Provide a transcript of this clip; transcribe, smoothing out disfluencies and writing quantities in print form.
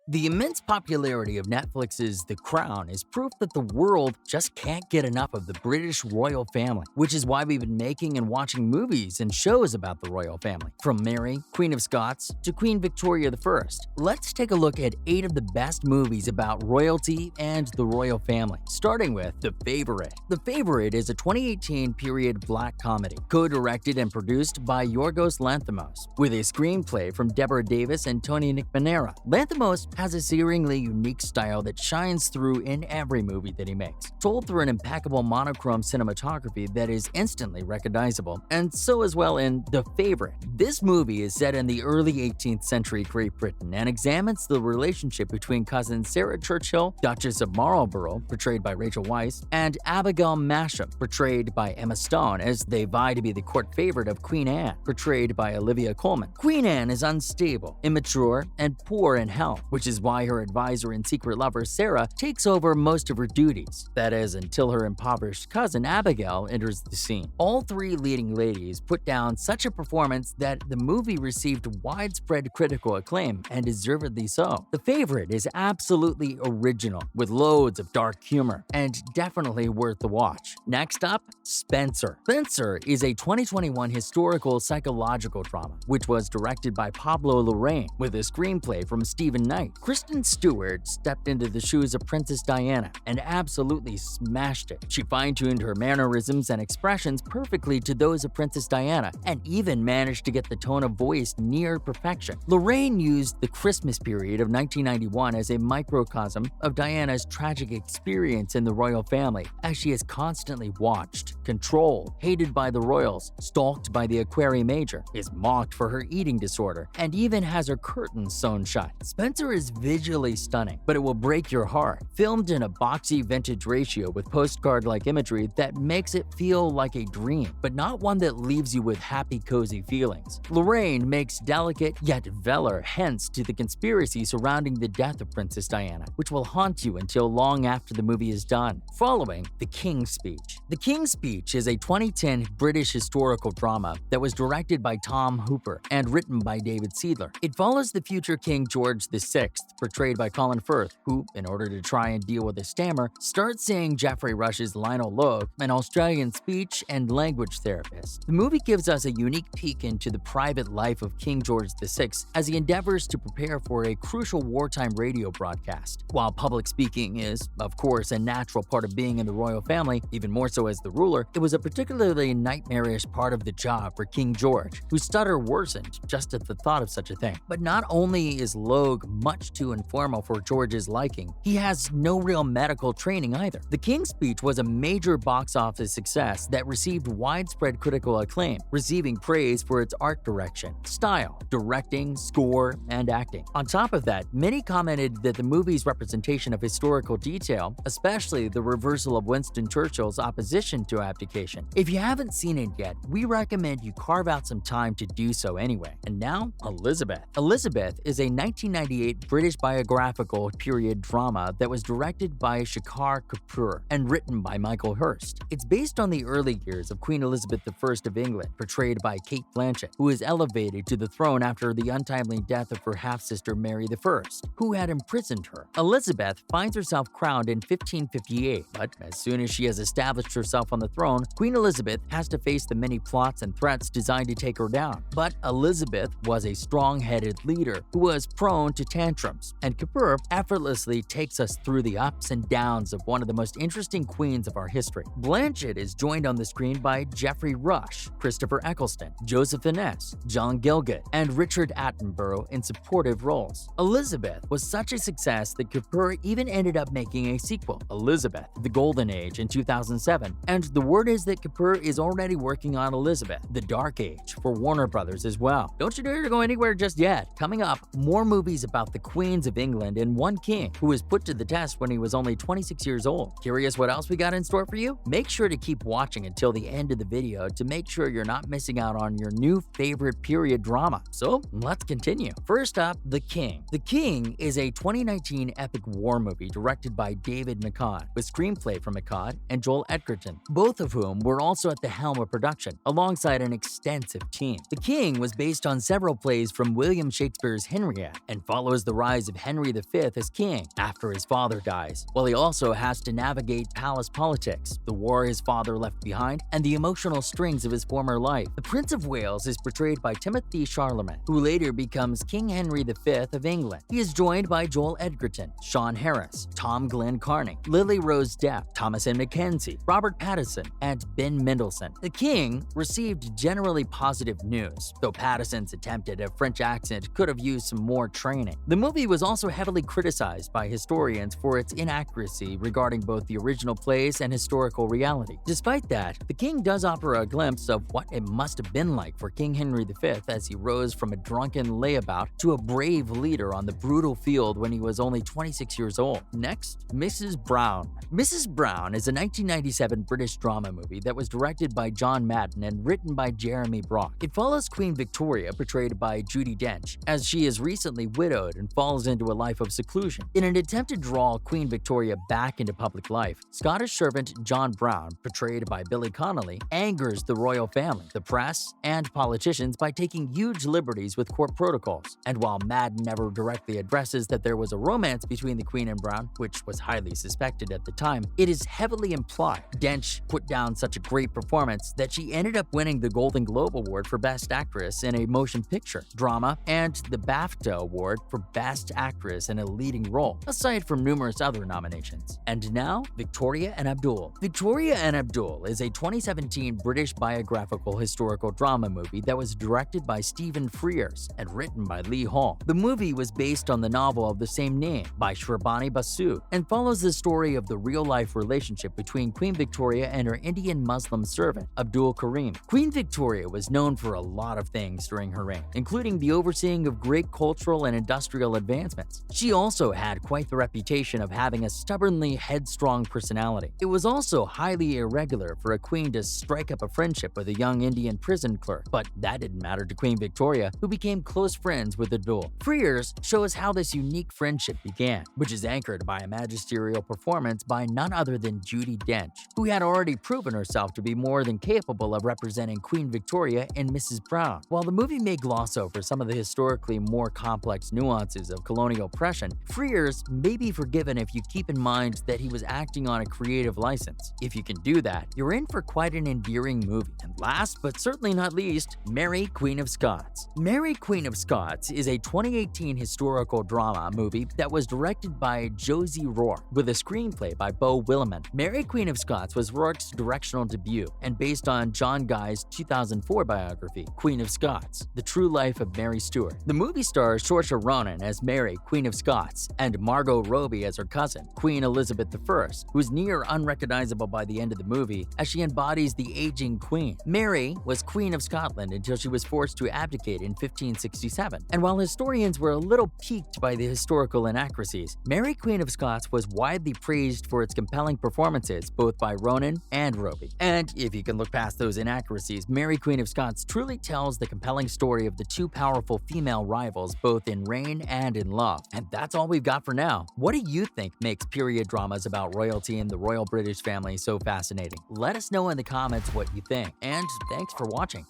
The immense popularity of Netflix's The Crown is proof that the world just can't get enough of the British royal family, which is why we've been making and watching movies and shows about the royal family. From Mary, Queen of Scots, to Queen Victoria I, let's take a look at 8 of the best movies about royalty and the royal family, starting with The Favourite. The Favourite is a 2018 period black comedy, co-directed and produced by Yorgos Lanthimos, with a screenplay from Deborah Davis and Tony Nicmanera. Lanthimos has a searingly unique style that shines through in every movie that he makes, told through an impeccable monochrome cinematography that is instantly recognizable, and so as well in The Favourite. This movie is set in the early 18th century Great Britain and examines the relationship between cousin Sarah Churchill, Duchess of Marlborough, portrayed by Rachel Weisz, and Abigail Masham, portrayed by Emma Stone, as they vie to be the court favorite of Queen Anne, portrayed by Olivia Colman. Queen Anne is unstable, immature, and poor in health, which is why her advisor and secret lover Sarah takes over most of her duties. That is, until her impoverished cousin Abigail enters the scene. All 3 leading ladies put down such a performance that the movie received widespread critical acclaim, and deservedly so. The Favourite is absolutely original, with loads of dark humor, and definitely worth the watch. Next up, Spencer. Spencer is a 2021 historical psychological drama, which was directed by Pablo Larraín, with a screenplay from Stephen Knight. Kristen Stewart stepped into the shoes of Princess Diana and absolutely smashed it. She fine-tuned her mannerisms and expressions perfectly to those of Princess Diana, and even managed to get the tone of voice near perfection. Lorraine used the Christmas period of 1991 as a microcosm of Diana's tragic experience in the royal family, as she is constantly watched, controlled, hated by the royals, stalked by the Aquarium Major, is mocked for her eating disorder, and even has her curtains sewn shut. Spencer is visually stunning, but it will break your heart. Filmed in a boxy vintage ratio with postcard-like imagery that makes it feel like a dream, but not one that leaves you with happy, cozy feelings. Lorraine makes delicate yet valor hints to the conspiracy surrounding the death of Princess Diana, which will haunt you until long after the movie is done. Following, The King's Speech. The King's Speech is a 2010 British historical drama that was directed by Tom Hooper and written by David Seidler. It follows the future King George VI, portrayed by Colin Firth, who, in order to try and deal with a stammer, starts saying Geoffrey Rush's Lionel Logue, an Australian speech and language therapist. The movie gives us a unique peek into the private life of King George VI as he endeavors to prepare for a crucial wartime radio broadcast. While public speaking is, of course, a natural part of being in the royal family, even more so as the ruler, it was a particularly nightmarish part of the job for King George, whose stutter worsened just at the thought of such a thing. But not only is Logue much too informal for George's liking, he has no real medical training either. The King's Speech was a major box office success that received widespread critical acclaim, receiving praise for its art direction, style, directing, score, and acting. On top of that, many commented that the movie's representation of historical detail, especially the reversal of Winston Churchill's opposition to abdication. If you haven't seen it yet, we recommend you carve out some time to do so anyway. And now, Elizabeth. Elizabeth is a 1998 British biographical period drama that was directed by Shekhar Kapur and written by Michael Hurst. It's based on the early years of Queen Elizabeth I of England, portrayed by Kate Blanchett, who is elevated to the throne after the untimely death of her half-sister Mary I, who had imprisoned her. Elizabeth finds herself crowned in 1558, but as soon as she has established herself on the throne, Queen Elizabeth has to face the many plots and threats designed to take her down. But Elizabeth was a strong-headed leader who was prone to tantrums, and Kapur effortlessly takes us through the ups and downs of one of the most interesting queens of our history. Blanchett is joined on the screen by Geoffrey Rush, Christopher Eccleston, Joseph Fiennes, John Gielgud, and Richard Attenborough in supportive roles. Elizabeth was such a success that Kapur even ended up making a sequel, Elizabeth: The Golden Age, in 2007, and the word is that Kapur is already working on Elizabeth: The Dark Age for Warner Brothers as well. Don't you dare to go anywhere just yet. Coming up, more movies about the queens of England and one king who was put to the test when he was only 26 years old. Curious what else we got in store for you? Make sure to keep watching until the end of the video to make sure you're not missing out on your new favorite period drama. So let's continue. First up, The King. The King is a 2019 epic war movie directed by David McCod, with screenplay from McCod and Joel Edgerton, both of whom were also at the helm of production, alongside an extensive team. The King was based on several plays from William Shakespeare's Henriette and follows the the rise of Henry V as king after his father dies, while he also has to navigate palace politics, the war his father left behind, and the emotional strings of his former life. The Prince of Wales is portrayed by Timothy Chalamet, who later becomes King Henry V of England. He is joined by Joel Edgerton, Sean Harris, Tom Glenn Carney, Lily Rose Depp, Thomasin McKenzie, Robert Pattinson, and Ben Mendelsohn. The King received generally positive news, though Pattinson's attempt at a French accent could have used some more training. The movie was also heavily criticized by historians for its inaccuracy regarding both the original plays and historical reality. Despite that, The King does offer a glimpse of what it must have been like for King Henry V as he rose from a drunken layabout to a brave leader on the brutal field when he was only 26 years old. Next, Mrs. Brown. Mrs. Brown is a 1997 British drama movie that was directed by John Madden and written by Jeremy Brock. It follows Queen Victoria, portrayed by Judi Dench, as she is recently widowed and falls into a life of seclusion. In an attempt to draw Queen Victoria back into public life, Scottish servant John Brown, portrayed by Billy Connolly, angers the royal family, the press, and politicians by taking huge liberties with court protocols. And while Madden never directly addresses that there was a romance between the Queen and Brown, which was highly suspected at the time, it is heavily implied. Dench put down such a great performance that she ended up winning the Golden Globe Award for Best Actress in a Motion Picture, Drama, and the BAFTA Award for Best Actress in a Leading Role, aside from numerous other nominations. And now, Victoria and Abdul. Victoria and Abdul is a 2017 British biographical historical drama movie that was directed by Stephen Frears and written by Lee Hall. The movie was based on the novel of the same name by Shravani Basu and follows the story of the real-life relationship between Queen Victoria and her Indian Muslim servant, Abdul Karim. Queen Victoria was known for a lot of things during her reign, including the overseeing of great cultural and industrial advancements. She also had quite the reputation of having a stubbornly headstrong personality. It was also highly irregular for a queen to strike up a friendship with a young Indian prison clerk, but that didn't matter to Queen Victoria, who became close friends with Abdul. Frears shows how this unique friendship began, which is anchored by a magisterial performance by none other than Judi Dench, who had already proven herself to be more than capable of representing Queen Victoria in Mrs. Brown. While the movie may gloss over some of the historically more complex nuances of colonial oppression, Frears may be forgiven if you keep in mind that he was acting on a creative license. If you can do that, you're in for quite an endearing movie. And last but certainly not least, Mary, Queen of Scots. Mary, Queen of Scots is a 2018 historical drama movie that was directed by Josie Rourke with a screenplay by Beau Willimon. Mary, Queen of Scots was Rourke's directional debut and based on John Guy's 2004 biography, Queen of Scots: The True Life of Mary Stuart. The movie stars Saoirse Ronan as Mary, Queen of Scots, and Margot Robbie as her cousin, Queen Elizabeth I, who's near unrecognizable by the end of the movie as she embodies the aging queen. Mary was Queen of Scotland until she was forced to abdicate in 1567, and while historians were a little piqued by the historical inaccuracies, Mary, Queen of Scots was widely praised for its compelling performances both by Ronan and Robbie. And if you can look past those inaccuracies, Mary, Queen of Scots truly tells the compelling story of the two powerful female rivals both in reign and in love. And that's all we've got for now. What do you think makes period dramas about royalty and the royal British family so fascinating? Let us know in the comments what you think, and thanks for watching.